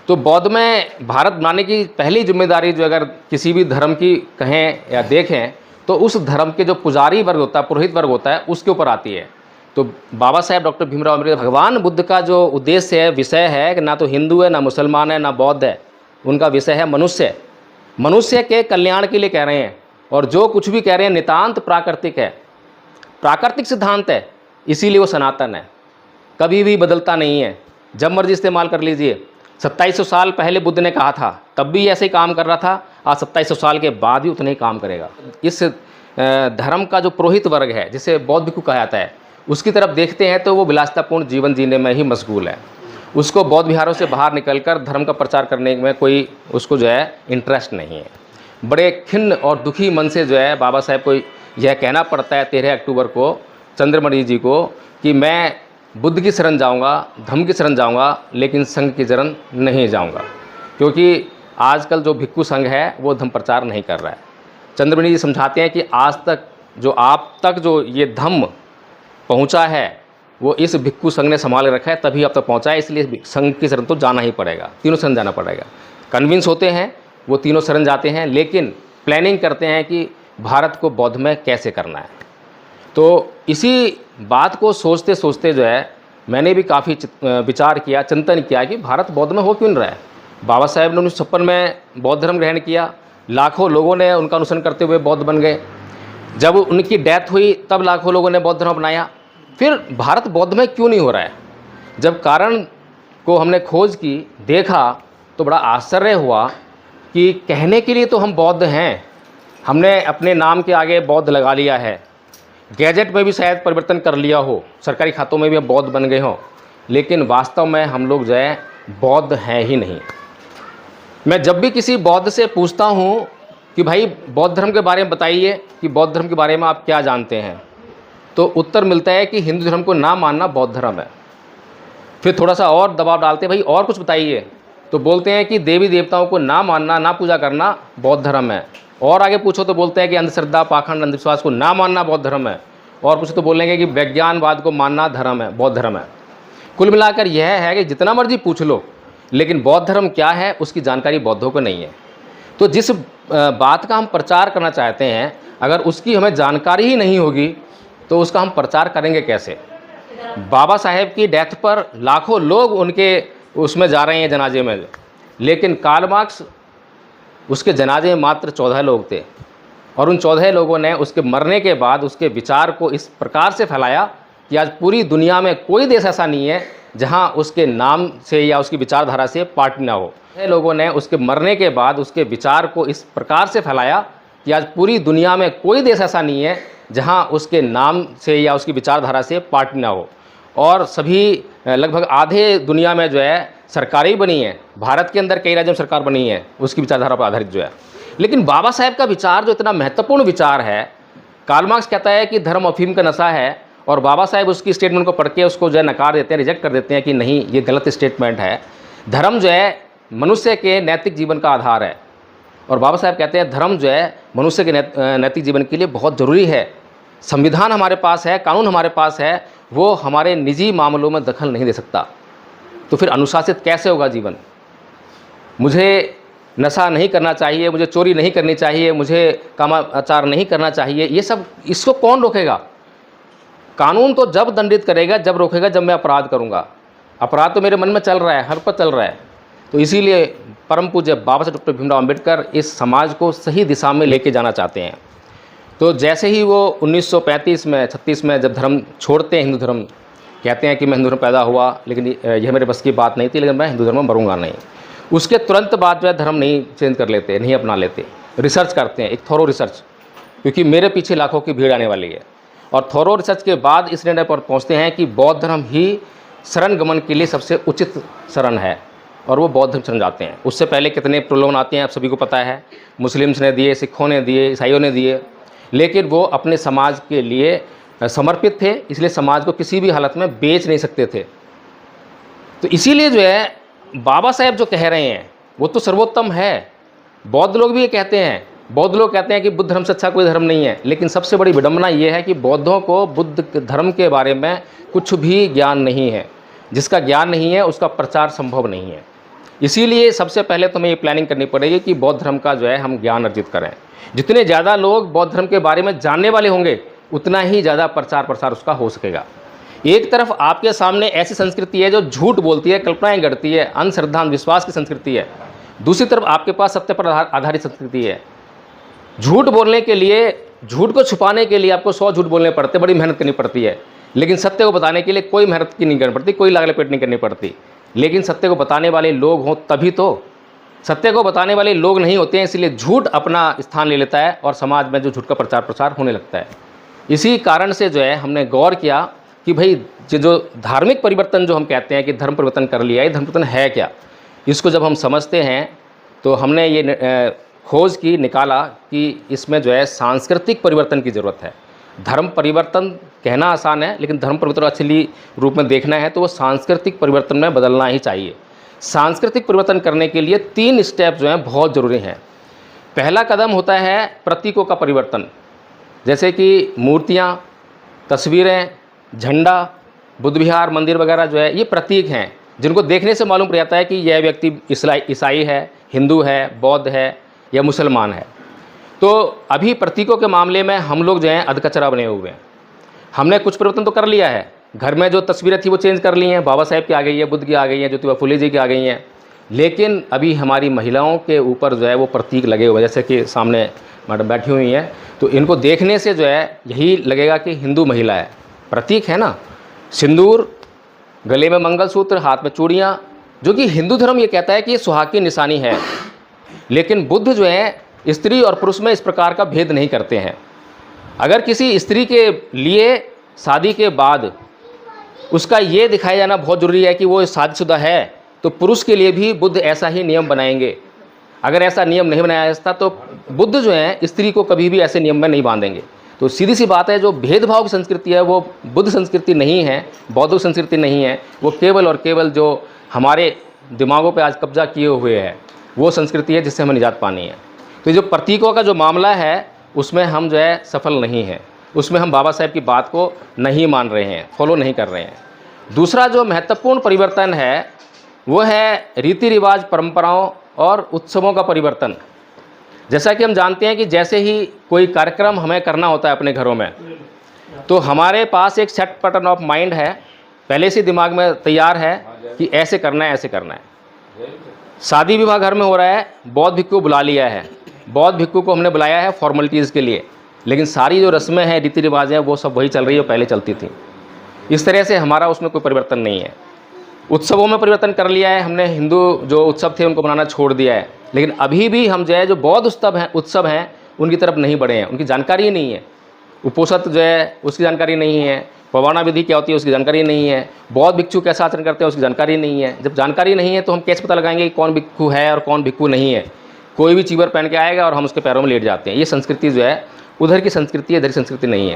तो बौद्ध में भारत बनाने की पहली जिम्मेदारी जो अगर किसी भी धर्म की कहें या देखें तो उस धर्म के जो पुजारी वर्ग होता है, पुरोहित वर्ग होता है, उसके ऊपर आती है। तो बाबा साहेब डॉक्टर भीमराव अम्बेडकर, भगवान बुद्ध का जो उद्देश्य है, विषय है कि ना तो हिंदू है, ना मुसलमान है, ना बौद्ध है, उनका विषय है मनुष्य। मनुष्य के कल्याण के लिए कह रहे हैं, और जो कुछ भी कह रहे हैं नितांत प्राकृतिक है, प्राकृतिक सिद्धांत है, इसीलिए वो सनातन है, कभी भी बदलता नहीं है। जब मर्जी इस्तेमाल कर लीजिए। 2700 साल पहले बुद्ध ने कहा था, तब भी ऐसे ही काम कर रहा था, आज 2700 साल के बाद भी उतना ही काम करेगा। इस धर्म का जो पुरोहित वर्ग है, जिसे बौद्ध भिक्षु कहा जाता है, उसकी तरफ देखते हैं तो वो विलासितापूर्ण जीवन जीने में ही मशगूल है। उसको बौद्ध विहारों से बाहर निकलकर धर्म का प्रचार करने में कोई उसको जो है इंटरेस्ट नहीं है। बड़े खिन्न और दुखी मन से जो है बाबा साहेब को यह कहना पड़ता है 13 अक्टूबर को चंद्रमणि जी को कि मैं बुद्ध की शरण जाऊंगा, धर्म की शरण जाऊंगा, लेकिन संघ की शरण नहीं जाऊंगा, क्योंकि आजकल जो भिक्षु संघ है वो धर्म प्रचार नहीं कर रहा है। चंद्रमणि जी समझाते हैं कि आज तक जो आप तक जो ये धम्म पहुंचा है वो इस भिक्षु संघ ने संभाल रखा है, तभी अब तक पहुंचा है, इसलिए संघ की शरण तो जाना ही पड़ेगा, तीनों शरण जाना पड़ेगा। कन्विंस होते हैं, वो तीनों शरण जाते हैं, लेकिन प्लानिंग करते हैं कि भारत को बौद्ध में कैसे करना है। तो इसी बात को सोचते सोचते जो है मैंने भी काफ़ी विचार किया, चिंतन किया कि भारत बौद्ध में हो क्यों नहीं रहा है। बाबा साहेब ने 1956 में बौद्ध धर्म ग्रहण किया, लाखों लोगों ने उनका अनुसरण करते हुए बौद्ध बन गए। जब उनकी डेथ हुई तब लाखों लोगों ने बौद्ध धर्म अपनाया। फिर भारत बौद्ध में क्यों नहीं हो रहा है? जब कारण को हमने खोज की, देखा, तो बड़ा आश्चर्य हुआ कि कहने के लिए तो हम बौद्ध हैं, हमने अपने नाम के आगे बौद्ध लगा लिया है, गैजेट में भी शायद परिवर्तन कर लिया हो, सरकारी खातों में भी हम बौद्ध बन गए हों, लेकिन वास्तव में हम लोग जो है बौद्ध हैं ही नहीं। मैं जब भी किसी बौद्ध से पूछता हूँ कि भाई बौद्ध धर्म के बारे में बताइए कि बौद्ध धर्म के बारे में आप क्या जानते हैं, तो उत्तर मिलता है कि हिंदू धर्म को ना मानना बौद्ध धर्म है। फिर थोड़ा सा और दबाव डालते हैं, भाई और कुछ बताइए, तो बोलते हैं कि देवी देवताओं को ना मानना, ना पूजा करना बौद्ध धर्म है। और आगे पूछो तो बोलते हैं कि अंधश्रद्धा, पाखंड, अंधविश्वास को ना मानना बौद्ध धर्म है। और पूछो तो बोलेंगे कि विज्ञानवाद को मानना धर्म है, बौद्ध धर्म है। कुल मिलाकर यह है कि जितना मर्जी पूछ लो, लेकिन बौद्ध धर्म क्या है उसकी जानकारी बौद्धों को नहीं है। तो जिस बात का हम प्रचार करना चाहते हैं, अगर उसकी हमें जानकारी ही नहीं होगी तो उसका हम प्रचार करेंगे कैसे? बाबा साहेब की डेथ पर लाखों लोग उनके उसमें जा रहे हैं जनाजे में, लेकिन कार्ल मार्क्स उसके जनाजे में मात्र 14 लोग थे, और उन 14 लोगों ने उसके मरने के बाद उसके विचार को इस प्रकार से फैलाया कि आज पूरी दुनिया में कोई देश ऐसा नहीं है जहां उसके नाम से या उसकी विचारधारा से पार्टी ना हो। लोगों ने उसके मरने के बाद उसके विचार को इस प्रकार से फैलाया कि आज पूरी दुनिया में कोई देश ऐसा नहीं है जहां उसके नाम से या उसकी विचारधारा से पार्टी ना हो। और सभी लगभग आधे दुनिया में जो है सरकारें बनी हैं, भारत के अंदर कई राज्यों में सरकार बनी है उसकी विचारधारा पर आधारित जो है। लेकिन बाबा साहेब का विचार जो इतना महत्वपूर्ण विचार है, कार्ल मार्क्स कहता है कि धर्म अफीम का नशा है, और बाबा साहेब उसकी स्टेटमेंट को पढ़ के उसको जो है नकार देते हैं, रिजेक्ट कर देते हैं कि नहीं, ये गलत स्टेटमेंट है। धर्म जो है मनुष्य के नैतिक जीवन का आधार है, और बाबा साहेब कहते हैं धर्म जो है मनुष्य के नैतिक जीवन के लिए बहुत ज़रूरी है। संविधान हमारे पास है, कानून हमारे पास है, वो हमारे निजी मामलों में दखल नहीं दे सकता। तो फिर अनुशासित कैसे होगा जीवन? मुझे नशा नहीं करना चाहिए, मुझे चोरी नहीं करनी चाहिए, मुझे कामाचार नहीं करना चाहिए, ये सब इसको कौन रोकेगा? कानून तो जब दंडित करेगा, जब रोकेगा जब मैं अपराध करूँगा। अपराध तो मेरे मन में चल रहा है, हर पल चल रहा है। तो इसीलिए परम पूज्य बाबा साहेब डॉक्टर भीमराव अम्बेडकर इस समाज को सही दिशा में लेके जाना चाहते हैं। तो जैसे ही वो 1935 में 36 में जब धर्म छोड़ते हैं, हिंदू धर्म, कहते हैं कि मैं हिंदू धर्म पैदा हुआ, लेकिन यह मेरे बस की बात नहीं थी, लेकिन मैं हिंदू धर्म में मरूंगा नहीं। उसके तुरंत बाद जो है धर्म नहीं चेंज कर लेते, नहीं अपना लेते, रिसर्च करते हैं, एक थोरो रिसर्च, क्योंकि मेरे पीछे लाखों की भीड़ आने वाली है। और थोरो रिसर्च के बाद इस निर्णय पर पहुँचते हैं कि बौद्ध धर्म ही शरण गमन के लिए सबसे उचित शरण है, और वो बौद्ध धर्म शरण जाते हैं। उससे पहले कितने प्रलोभन आते हैं आप सभी को पता है, मुस्लिम्स ने दिए, सिखों ने दिए, ईसाइयों ने दिए, लेकिन वो अपने समाज के लिए समर्पित थे, इसलिए समाज को किसी भी हालत में बेच नहीं सकते थे। तो इसीलिए जो है बाबा साहेब जो कह रहे हैं वो तो सर्वोत्तम है। बौद्ध लोग भी ये कहते हैं, बौद्ध लोग कहते हैं कि बुद्ध धर्म से अच्छा कोई धर्म नहीं है, लेकिन सबसे बड़ी विडंबना ये है कि बौद्धों को बुद्ध धर्म के बारे में कुछ भी ज्ञान नहीं है। जिसका ज्ञान नहीं है उसका प्रचार संभव नहीं है। इसीलिए सबसे पहले तो हमें ये प्लानिंग करनी पड़ेगी कि बौद्ध धर्म का जो है हम ज्ञान अर्जित करें। जितने ज़्यादा लोग बौद्ध धर्म के बारे में जानने वाले होंगे उतना ही ज़्यादा प्रचार प्रसार उसका हो सकेगा। एक तरफ आपके सामने ऐसी संस्कृति है जो झूठ बोलती है, कल्पनाएं गढ़ती है, अंधश्रद्धा अंधविश्वास की संस्कृति है। दूसरी तरफ आपके पास सत्य पर आधारित संस्कृति है। झूठ बोलने के लिए, झूठ को छुपाने के लिए आपको 100 झूठ बोलने पड़ते, बड़ी मेहनत करनी पड़ती है। लेकिन सत्य को बताने के लिए कोई मेहनत की नहीं करनी पड़ती, कोई लाग लपेट नहीं करनी पड़ती। लेकिन सत्य को बताने वाले लोग हों तभी तो। सत्य को बताने वाले लोग नहीं होते हैं, इसलिए झूठ अपना स्थान ले लेता है और समाज में जो झूठ का प्रचार प्रसार होने लगता है। इसी कारण से जो है हमने गौर किया कि भाई जो धार्मिक परिवर्तन जो हम कहते हैं कि धर्म परिवर्तन कर लिया, ये धर्म परिवर्तन है क्या। इसको जब हम समझते हैं तो हमने ये खोज की, निकाला कि इसमें जो है सांस्कृतिक परिवर्तन की ज़रूरत है। धर्म परिवर्तन कहना आसान है, लेकिन धर्म परिवर्तन असली रूप में देखना है तो वो सांस्कृतिक परिवर्तन में बदलना ही चाहिए। सांस्कृतिक परिवर्तन करने के लिए 3 स्टेप जो हैं बहुत ज़रूरी हैं। पहला कदम होता है प्रतीकों का परिवर्तन, जैसे कि मूर्तियाँ, तस्वीरें, झंडा, बुद्ध विहार, मंदिर वगैरह जो है ये प्रतीक हैं जिनको देखने से मालूम पड़ जाता है कि यह व्यक्ति ईसाई है, हिंदू है, बौद्ध है या मुसलमान है। तो अभी प्रतीकों के मामले में हम लोग जो हैं अधकचरा बने हुए हैं। हमने कुछ परिवर्तन तो कर लिया है, घर में जो तस्वीरें थी वो चेंज कर ली हैं, बाबा साहेब की आ गई है, बुद्ध की आ गई है, ज्योतिबा फुले जी की आ गई हैं। लेकिन अभी हमारी महिलाओं के ऊपर जो है वो प्रतीक लगे हुए हैं, जैसे कि सामने मैडम बैठी हुई हैं, तो इनको देखने से जो है यही लगेगा कि हिंदू महिला है। प्रतीक है ना, सिंदूर, गले में मंगलसूत्र, हाथ में चूड़ियाँ, जो कि हिंदू धर्म ये कहता है कि ये सुहाग की निशानी है। लेकिन बुद्ध जो है स्त्री और पुरुष में इस प्रकार का भेद नहीं करते हैं। अगर किसी स्त्री के लिए शादी के बाद उसका ये दिखाया जाना बहुत ज़रूरी है कि वो शादीशुदा है, तो पुरुष के लिए भी बुद्ध ऐसा ही नियम बनाएंगे। अगर ऐसा नियम नहीं बनाया जाता तो बुद्ध जो है स्त्री को कभी भी ऐसे नियम में नहीं बांधेंगे। तो सीधी सी बात है, जो भेदभाव की संस्कृति है वो बुद्ध संस्कृति नहीं है, बौद्ध संस्कृति नहीं है। वो केवल और केवल जो हमारे दिमागों पे आज कब्जा किए हुए है वो संस्कृति है जिससे हमें निजात पानी है। तो जो प्रतीकों का जो मामला है उसमें हम जो है सफल नहीं हैं, उसमें हम बाबा साहेब की बात को नहीं मान रहे हैं, फॉलो नहीं कर रहे हैं। दूसरा जो महत्वपूर्ण परिवर्तन है वो है रीति रिवाज, परंपराओं और उत्सवों का परिवर्तन। जैसा कि हम जानते हैं कि जैसे ही कोई कार्यक्रम हमें करना होता है अपने घरों में, तो हमारे पास एक सेट पैटर्न ऑफ माइंड है, पहले से दिमाग में तैयार है कि ऐसे करना है, ऐसे करना है। शादी विवाह घर में हो रहा है, बौद्ध भिक्खु बुला लिया है, बौद्ध भिक्खु को हमने बुलाया है फॉर्मेलिटीज़ के लिए, लेकिन सारी जो रस्में हैं, रीति रिवाज हैं, वो सब वही चल रही है जो पहले चलती थी। इस तरह से हमारा उसमें कोई परिवर्तन नहीं है। उत्सवों में परिवर्तन कर लिया है हमने, हिंदू जो उत्सव थे उनको मनाना छोड़ दिया है, लेकिन अभी भी हम जो है जो बौद्ध उत्सव हैं उनकी तरफ नहीं बढ़े हैं, उनकी जानकारी ही नहीं है। उपोषण जो है उसकी जानकारी नहीं है, पवाना विधि क्या होती है उसकी जानकारी नहीं है, बौद्ध भिक्षु कैसा आचरण करते हैं उसकी जानकारी नहीं है। जब जानकारी नहीं है तो हम कैसे पता लगाएंगे कि कौन भिक्षु है और कौन भिक्षु नहीं है। कोई भी चीवर पहन के आएगा और हम उसके पैरों में लेट जाते हैं। ये संस्कृति जो है उधर की संस्कृति है, इधर की संस्कृति नहीं है।